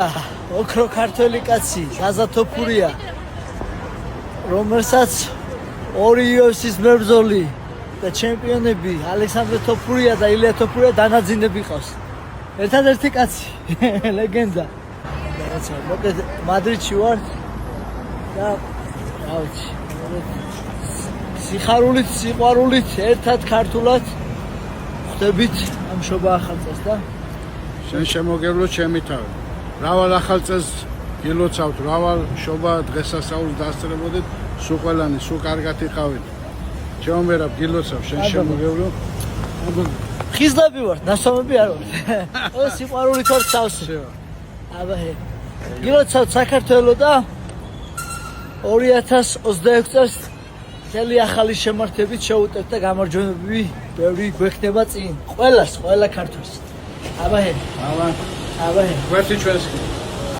ოქრო ქართველი კაცი გაზა თოფურია რომელსაც ორი UFC-ის მებრძოლი და ჩემპიონები ალექსანდრე თოფურია და ილია თოფურია დანაძინები ყავს ერთადერთი კაცი ლეგენდა რაცა მოკეთ მადრიდში ვარ და რა ვიცი სიხარულით სიყვარულით ერთად ქართულად ხვდებით ამ შობა ახალ წელს და შენ შემოგევლო ჩემი თავი რავალ ახალ წელს გილოცავთ რავალ შობა დღესასწაულს დასწრებოდეთ სულ ყველანი სულ კარგად იყავით ჩემო მერაბ გილოცავ შენ შემოგევლო ხიზლები ვართ ნასვამები არ ვართ ო სიყვარულით ვარ სავსე აბა გილოცავთ საქართველოს და 2026 წელს მთელი ახალი შემართებით შევუტევთ და გამარჯვებები ბევრი გვექნება წინ ყველას ყველა ქართველს აბა აბა აბა გვერდი ჩვენს